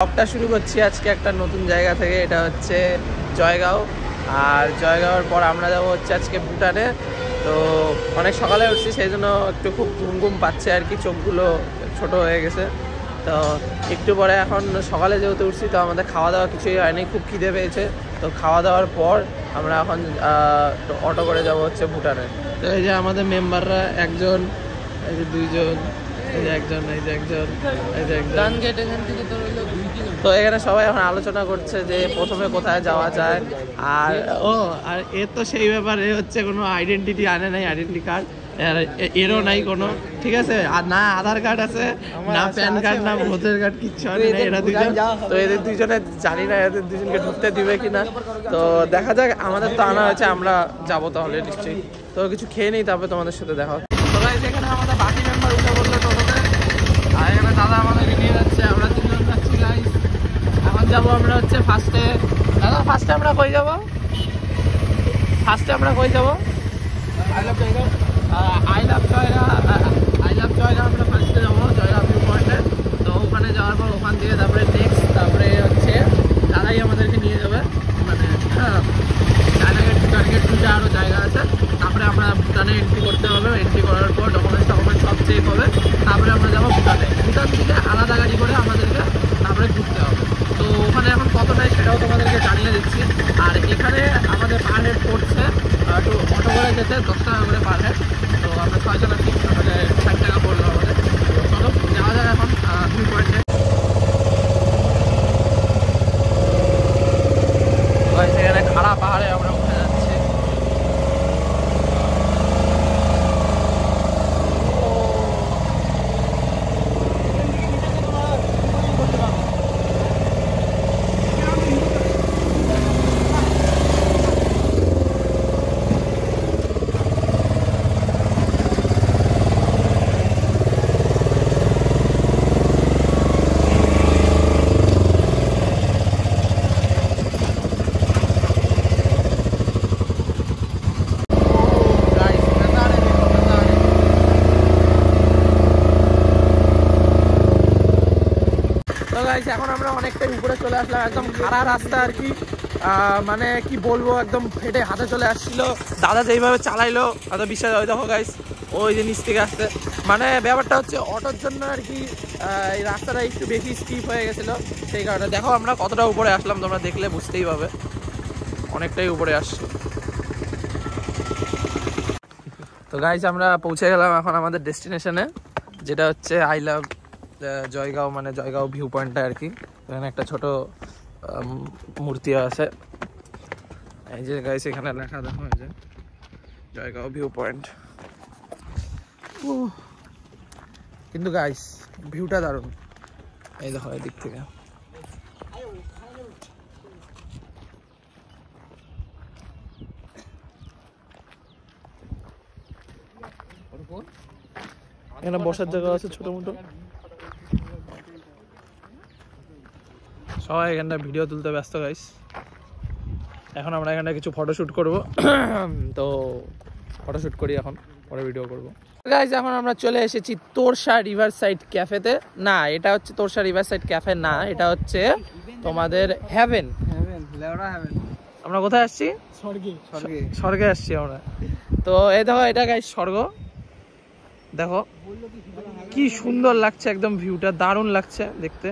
ব্লগটা শুরু করছি আজকে একটা নতুন জায়গা থেকে। এটা হচ্ছে জয়গাঁও। আর জয়গাঁওয়ের পর আমরা যাব হচ্ছে আজকে ভুটানে। তো অনেক সকালে উঠছি, সেই জন্য একটু খুব ঘুম ঘুম পাচ্ছে আর কি, চোখগুলো ছোট হয়ে গেছে। তো একটু পরে, এখন সকালে যেহেতু উঠছি তো আমাদের খাওয়া দাওয়া কিছুই হয়নি, খুব খিদে পেয়েছে। তো খাওয়া দাওয়ার পর আমরা এখন অটো করে যাব হচ্ছে ভুটানে। তো এই যে আমাদের মেম্বাররা, একজন, এই যে দুইজন, এই যে একজন, এই যে একজন, এই যে একজন। তো এখানে সবাই এখন আলোচনা করছে যে প্রথমে কোথায় যাওয়া যায়। আর আর এর তো সেই ব্যাপার, এ হচ্ছে কোনো আইডেন্টিটি আনে নাই, আইডেন্টি কার্ড এরও নাই কোনো, ঠিক আছে? আর না আধার কার্ড আছে, না প্যান কার্ড, না ভোটার কার্ড, কিচ্ছু আনে নাই এরা দুজন। তো এদের দুজনে জানি না এদের দুজনকে ঢুকতে দিবে কিনা। তো দেখা যাক, আমাদের তো আনা হয়েছে, আমরা যাবো তাহলে নিশ্চয়ই। তো কিছু খেয়ে নিই, তারপরে তোমাদের সাথে দেখা হচ্ছে। এখানে আমাদের বাকি মেম্বার উঠে বললো টোটোতে, আর এখানে দাদা আমাদেরকে নিয়ে যাচ্ছে, আমরা তিনজন যাচ্ছি গাইস। এখন যাবো আমরা হচ্ছে ফার্স্টে। দাদা ফার্স্টে আমরা কই যাবো? ফার্স্টে আমরা কই যাবো? আই লাভ জয়গাঁও আমরা ফার্স্টে যাবো, জয়গাঁও ভিউ পয়েন্টে। তো ওখানে যাওয়ার পর ওখান থেকে তারপরে নেক্সট, তারপরে হচ্ছে দাদাই আমাদেরকে নিয়ে যাবে, মানে টার্গেট 2টা আরও জায়গা আছে। তারপরে আমরা ভুটানে এন্ট্রি করতে হবে, এন্ট্রি করার পর ডকুমেন্টস সব চেক হবে। তারপরে আমরা যাবো ভুটানে। ভুটান থেকে আলাদা গাড়ি করে আমাদেরকে তারপরে ঘুরতে হবে। তো ওখানে এখন কত নেয় সেটাও তোমাদেরকে জানিয়ে দিচ্ছি। আর এখানে আমাদের পার হেড পড়ছে, একটু অটো করে যেতে 10 টাকা করে পার হেড। তো আমরা 6 জন আছি, তাহলে 60 টাকা পড়লো আমাদের। তো চলো যাওয়া যাক এখন ভিউ পয়েন্টে। সেখানে খাড়া পাহাড়ে আমরা উঠে যাচ্ছি। এখন আমরা অনেকটাই উপরে চলে আসলাম, একদম খাড়া রাস্তা আর কি। মানে কি বলবো, একদম ফেটে হাতে চলে আসছিল। দাদা যেইভাবে চালাইলো অত বিশ্বাস হয়। দেখো গাইস, ওই যে নিচ থেকে আসছে। মানে ব্যাপারটা হচ্ছে অটোর জন্য আর কি, এই রাস্তাটা একটু বেশি স্টিপ হয়ে গেছিলো, সেই কারণে। দেখো আমরা কতটা উপরে আসলাম, তোমরা দেখলে বুঝতেই পাবে, অনেকটাই উপরে আসছে। তো গাইস আমরা পৌঁছে গেলাম এখন আমাদের ডেস্টিনেশনে, যেটা হচ্ছে আই লাভ জয়গাঁও, মানে জয়গাঁও ভিউ পয়েন্টটা আর কি। এখানে একটা ছোট মূর্তি আছে, এই যে গাইস এখানে লেখা দেখো, এই যে জয়গাঁও ভিউ পয়েন্ট। কিন্তু গাইস ভিউটা দারুণ, এই দেখো এই দিক থেকে। এখানে বসার জায়গা আছে ছোট মোটো, সবাই এখানটা ভিডিও তুলতে ব্যস্ত গাইস। এখন আমরা এখানে কিছু ফটোশুট করব। তো ফটোশুট করি, এখন পরে ভিডিও করব গাইস। এখন আমরা চলে এসেছি তোরসা রিভার সাইড ক্যাফেতে। না, এটা হচ্ছে তোরসা রিভার সাইড ক্যাফে না, এটা হচ্ছে তোমাদের হেভেন। আমরা কোথায় আসছি? স্বর্গে আসছি আমরা। তো এই দেখো, এটা গাইস স্বর্গ। দেখো কি সুন্দর লাগছে, একদম ভিউটা দারুণ লাগছে দেখতে।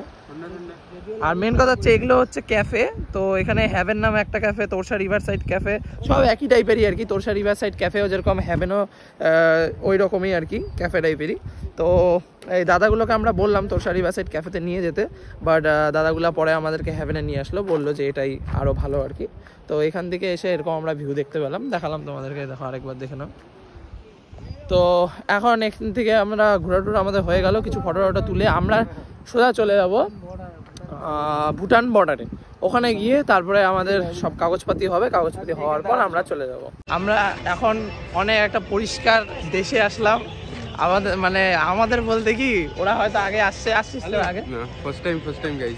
আর মেন কথা হচ্ছে এগুলো হচ্ছে ক্যাফে। তো এখানে হ্যাভেন নামে একটা cafe, Torsa river side cafe, সব একই টাইপেরই আর কি। তোরসা রিভার সাইড ক্যাফেও যেরকম, হ্যাভেনও ওই রকমই আর কি, ক্যাফে টাইপেরই। তো এই দাদাগুলোকে আমরা বললাম তোরসা রিভার সাইড ক্যাফেতে নিয়ে যেতে, বাট দাদাগুলো পরে আমাদেরকে হ্যাভেনে নিয়ে আসলো, বললো যে এটাই আরও ভালো আর কি। তো এখান থেকে এসে এরকম আমরা ভিউ দেখতে পেলাম, দেখালাম তোমাদেরকে, দেখো আরেকবার দেখে নাও। তো এখন এখান থেকে আমরা ঘোরাটোরা আমাদের হয়ে গেল, কিছু ফটো তুলে আমরা সোজা চলে যাব ভুটান বর্ডারে। ওখানে গিয়ে তারপরে আমাদের সব কাগজপাতি হবে, কাগজপাতি হওয়ার পর আমরা চলে যাব। আমরা এখন অনেক একটা পরিষ্কার দেশে আসলাম। আমাদের বলতে কি, ওরা হয়তো আগে আসছিস তো আগে?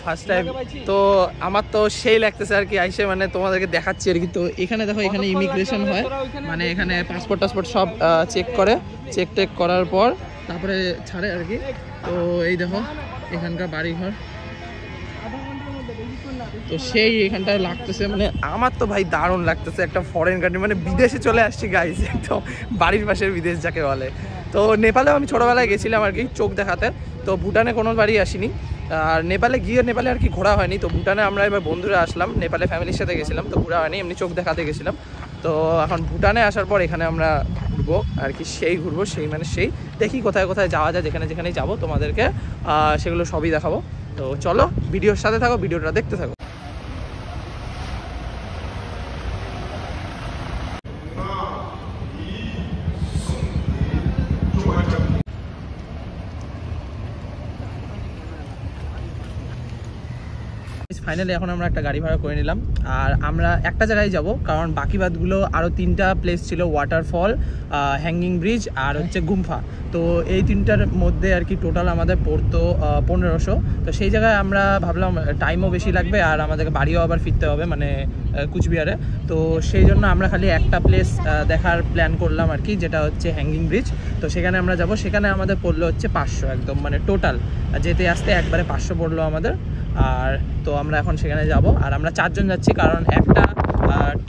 First time. তো আমার তো সেই লাগতেছে আর কি আইসে, মানে তোমাদেরকে দেখাচ্ছি আর কি। তো এখানে দেখো, এখানে ইমিগ্রেশন হয়, মানে এখানে পাসপোর্ট সব চেক করে, চেক করার পর তারপরে ছাড়ে আর কি। তো এই দেখো এখানকার বাড়িঘর, তো সেই এখানটায় লাগতেছে, মানে আমার তো ভাই দারুণ লাগতেছে, একটা ফরেন কান্ট্রি, মানে বিদেশে চলে আসছি গাইস, একদম বাড়ির পাশের বিদেশ যাকে বলে। তো নেপালেও আমি ছোটোবেলায় গেছিলাম আর কি চোখ দেখাতে, তো ভুটানে কোনো বাড়ি আসিনি, আর নেপালে আর কি ঘোরা হয়নি। তো ভুটানে আমরা এবার বন্ধুরা আসলাম, নেপালে ফ্যামিলির সাথে গেছিলাম, তো ঘোরা হয়নি, এমনি চোখ দেখাতে গেছিলাম। তো এখন ভুটানে আসার পর এখানে আমরা ঘুরবো আর কি, ঘুরবো সেই দেখি কোথায় কোথায় যাওয়া যায়, যেখানেই যাবো তোমাদেরকে সেগুলো সবই দেখাবো। তো চলো ভিডিওর সাথে থাকো, ভিডিওটা দেখতে থাকো। ফাইনালি এখন আমরা একটা গাড়ি ভাড়া করে নিলাম, আর আমরা একটা জায়গায় যাব, কারণ বাকি বাদগুলো আরও 3টা প্লেস ছিল, ওয়াটারফল, হ্যাঙ্গিং ব্রিজ আর হচ্ছে গুম্ফা। তো এই 3টার মধ্যে আর কি টোটাল আমাদের পড়তো 1500। তো সেই জায়গায় আমরা ভাবলাম টাইমও বেশি লাগবে, আর আমাদেরকে বাড়িও আবার ফিরতে হবে, মানে কুচবিহারে। তো সেই জন্য আমরা খালি একটা প্লেস দেখার প্ল্যান করলাম আর কি, যেটা হচ্ছে হ্যাঙ্গিং ব্রিজ। তো সেখানে আমরা যাব, সেখানে আমাদের পড়লো হচ্ছে 500 একদম, মানে টোটাল যেতে আসতে একবারে 500 পড়লো আমাদের। আর তো আমরা এখন সেখানে যাব, আর আমরা 4 জন যাচ্ছি, কারণ একটা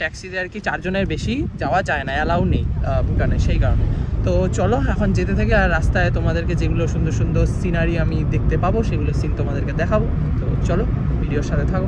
ট্যাক্সিতে আর কি 4 জনের বেশি যাওয়া যায় না, অ্যালাউ নেই ভুটানে, সেই কারণে। তো চলো এখন যেতে থেকে, আর রাস্তায় তোমাদেরকে যেগুলো সুন্দর সুন্দর সিনারি আমি দেখতে পাবো সেগুলো সিন তোমাদেরকে দেখাবো। তো চলো ভিডিওর সাথে থাকো।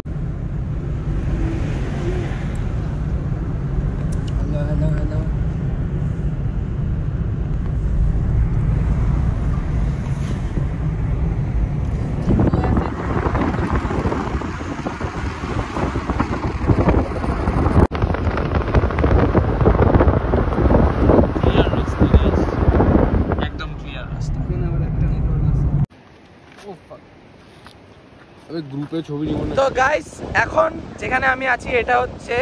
গ্রুপে ছবি। তো গাইস এখন যেখানে আমি আছি এটা হচ্ছে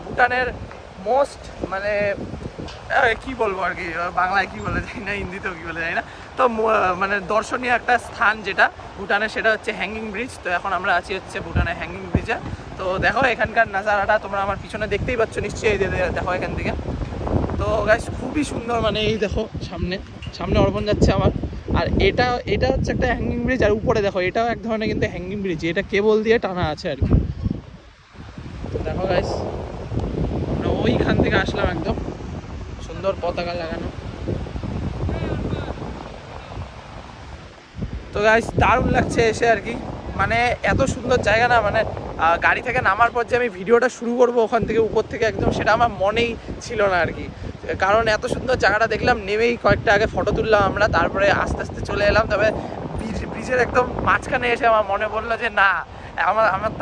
ভুটানের মোস্ট, মানে কি বলবো আর কি, বাংলায় কি বলে যায় না, হিন্দিতেও কি বলে যায় না, তো মানে দর্শনীয় একটা স্থান যেটা ভুটানের, সেটা হচ্ছে হ্যাঙ্গিং ব্রিজ। তো এখন আমরা আছি হচ্ছে ভুটানের হ্যাঙ্গিং ব্রিজে। তো দেখো এখানকার নাজারাটা তোমরা আমার পিছনে দেখতেই পাচ্ছ নিশ্চয়ই, দেখো এখান থেকে। তো গাইস খুবই সুন্দর, মানে এই দেখো সামনে অর্পণ যাচ্ছে আমার, আর এটা হচ্ছে একটা হ্যাঙ্গিং ব্রিজ, আর উপরে দেখো এটাও এক ধরনের কিন্তু হ্যাঙ্গিং ব্রিজ, এটা কেবল দিয়ে টানা আছে আর কি। দেখো গাইস আমরা ওইখান থেকে আসলাম, একদম সুন্দর পতাকা লাগানো। তো গাইস দারুণ লাগছে এসে আর কি, মানে এত সুন্দর জায়গা না, মানে গাড়ি থেকে নামার পর যে আমি ভিডিওটা শুরু করবো ওখান থেকে উপর থেকে একদম, সেটা আমার মনেই ছিল না আর কি, কারণ এত সুন্দর জায়গাটা দেখলাম, নেমেই কয়েকটা আগে ফটো তুললাম আমরা, তারপরে আস্তে আস্তে চলে এলাম। তবে ব্রিজের একদম মাঝখানে এসে আমার মনে পড়লো যে না,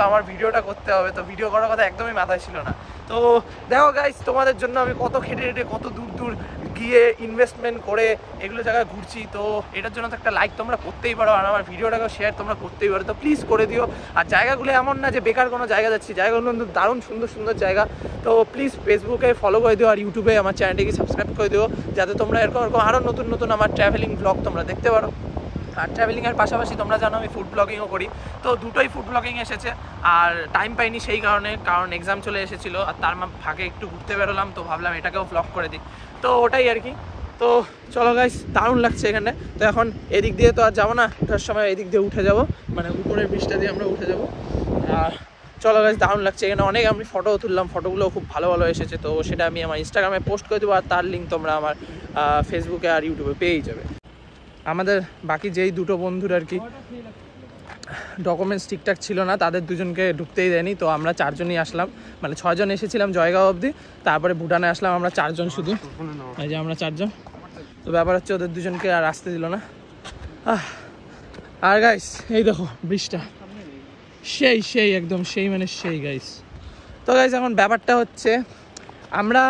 আমার ভিডিওটা করতে হবে, তো ভিডিও করার কথা একদমই মাথায় ছিল না। তো দেখো গাইস তোমাদের জন্য আমি কত খেটে কত দূর গিয়ে ইনভেস্টমেন্ট করে এগুলো জায়গায় ঘুরছি, তো এটার জন্য তো একটা লাইক তোমরা করতেই পারো, আর আমার ভিডিওটাকে শেয়ার তোমরা করতেই পারো, তো প্লিজ করে দিও। আর জায়গাগুলো এমন না যে বেকার কোনো জায়গা যাচ্ছি, জায়গাগুলো কিন্তু দারুণ সুন্দর সুন্দর জায়গা। তো প্লিজ ফেসবুকে ফলো করে দিও, আর ইউটিউবে আমার চ্যানেলটিকে সাবস্ক্রাইব করে দিও, যাতে তোমরা এরকম আরও নতুন আমার ট্রাভেলিং ব্লগ তোমরা দেখতে পারো। আর ট্রাভেলিংয়ের পাশাপাশি তোমরা জানো আমি ফুড ব্লগিংও করি, তো দুটোই ফুড ব্লগিং এসেছে, আর টাইম পাইনি সেই কারণ এক্সাম চলে এসেছিলো, আর তার ফাঁকে একটু ঘুরতে বেরোলাম, তো ভাবলাম এটাকেও ব্লগ করে দিই, তো ওটাই আর কি। তো চলো গাইস দারুণ লাগছে এখানে। তো এখন এদিক দিয়ে তো আর যাবো না, ওঠার সময় এদিক দিয়ে উঠে যাব, মানে উপরের ব্রিজটা দিয়ে আমরা উঠে যাবো। আর চলো গাইস দারুণ লাগছে এখানে, অনেক আমি ফটোও তুললাম, ফটোগুলো খুব ভালো এসেছে, তো সেটা আমি আমার ইনস্টাগ্রামে পোস্ট করে দেবো, আর তার লিঙ্ক তোমরা আমার ফেসবুকে আর ইউটিউবে পেয়েই যাবে। আমাদের বাকি যেই দুটো বন্ধুর আর কি ডকুমেন্টস ঠিকঠাক ছিল না, তাদের দুজনকে ঢুকতেই দেয়নি, তো আমরা 4 জনই আসলাম, মানে 6 জন এসেছিলাম জয়গাঁও অবধি, তারপরে ভুটানে আসলাম আমরা 4 জন শুধু, এই যে আমরা 4 জন। তো ব্যাপার হচ্ছে ওদের দুজনকে আর আসতে দিল না। আর গাইস এই দেখো ব্রিজটা সেই একদম মানে সেই গাইস। তো গাইস এখন ব্যাপারটা হচ্ছে আমরা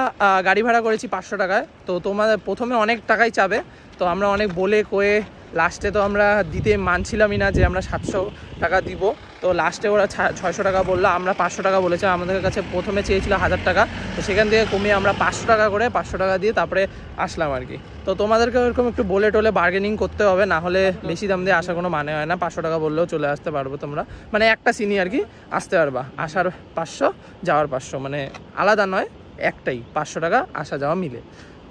গাড়ি ভাড়া করেছি 500 টাকায়, তো তোমাদের প্রথমে অনেক টাকাই চাবে, তো আমরা অনেক বলে কয়ে লাস্টে তো আমরা দিতে মানছিলামই না যে আমরা 700 টাকা দিব, তো লাস্টে ওরা 600 টাকা বললো, আমরা 500 টাকা বলেছে, আমাদের কাছে প্রথমে চেয়েছিল 1000 টাকা, তো সেখান থেকে কমিয়ে আমরা 500 টাকা করে 500 টাকা দিয়ে তারপরে আসলাম আর কি। তো তোমাদেরকে ওরকম একটু বলে টোলে বার্গেনিং করতে হবে, না হলে বেশি দাম দিয়ে আসার কোনো মানে হয় না। 500 টাকা বললেও চলে আসতে পারবো তোমরা, মানে একটা সিনি আর কি আসতে পারবা, আসার 500 যাওয়ার 500, মানে আলাদা নয়, একটাই 500 টাকা আসা যাওয়া মিলে।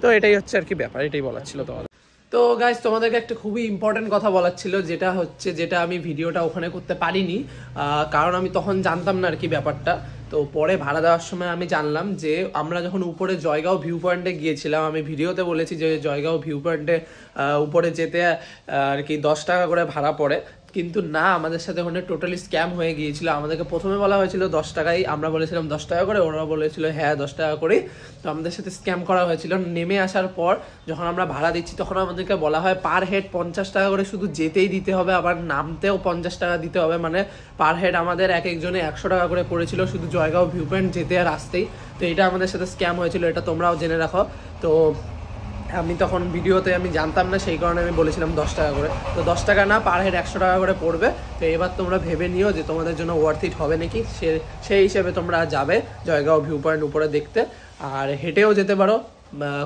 তো এটাই হচ্ছে আর কি ব্যাপার, এটাই বলার ছিল তোমাদের। তো গাইস তোমাদেরকে একটা খুবই ইম্পর্টেন্ট কথা বলার ছিল, যেটা আমি ভিডিওটা ওখানে করতে পারিনি, কারণ আমি তখন জানতাম না আর কি ব্যাপারটা। তো পরে ভাড়া দেওয়ার সময় আমি জানলাম যে আমরা যখন উপরে জয়গাঁও ভিউ পয়েন্টে গিয়েছিলাম, আমি ভিডিওতে বলেছি যে জয়গাঁও ভিউ পয়েন্টে উপরে যেতে আর কি 10 টাকা করে ভাড়া পড়ে, কিন্তু না, আমাদের সাথে ওখানে টোটালি স্ক্যাম হয়ে গিয়েছিল। আমাদেরকে প্রথমে বলা হয়েছিল 10 টাকাই, আমরা বলেছিলাম 10 টাকা করে, ওরা বলেছিল হ্যাঁ 10 টাকা করে। তো আমাদের সাথে স্ক্যাম করা হয়েছিল। নেমে আসার পর যখন আমরা ভাড়া দিচ্ছি তখন আমাদেরকে বলা হয় পার হেড 50 টাকা করে শুধু যেতেই দিতে হবে, আবার নামতেও 50 টাকা দিতে হবে, মানে পার হেড আমাদের এক একজনে 100 টাকা করে পড়েছিল শুধু জয়গাঁও ভিউ পয়েন্ট যেতে আর আসতেই। তো এটা আমাদের সাথে স্ক্যাম হয়েছিল, এটা তোমরাও জেনে রাখো। তো আমি তখন ভিডিওতে আমি জানতাম না, সেই কারণে আমি বলেছিলাম 10 টাকা করে। তো 10 টাকা না, পার হেড 100 টাকা করে পড়বে। তো এবার তোমরা ভেবে নিও যে তোমাদের জন্য ওয়ার্থ ইট হবে নাকি, সেই হিসেবে তোমরা যাবে জয়গাঁও ভিউ পয়েন্ট উপরে দেখতে। আর হেঁটেও যেতে পারো,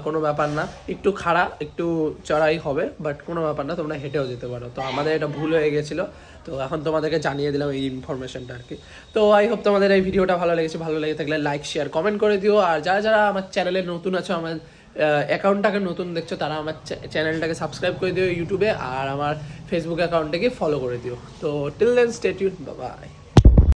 কোনো ব্যাপার না, একটু খাড়া একটু চড়াই হবে, বাট কোনো ব্যাপার না, তোমরা হেঁটেও যেতে পারো। তো আমাদের এটা ভুল হয়ে গেছিলো, তো এখন তোমাদেরকে জানিয়ে দিলাম এই ইনফরমেশনটা আর কি। তো আই হোপ তোমাদের এই ভিডিওটা ভালো লেগেছে, ভালো লেগে থাকলে লাইক শেয়ার কমেন্ট করে দিও। আর যারা যারা আমার চ্যানেলে নতুন আছো, আমার অ্যাকাউন্টটাকে নতুন দেখছো, তারা আমার চ্যানেলটাকে সাবস্ক্রাইব করে দিও ইউটিউবে, আর আমার ফেসবুক অ্যাকাউন্টটাকে ফলো করে দিও। তো till then stay tuned, bye by.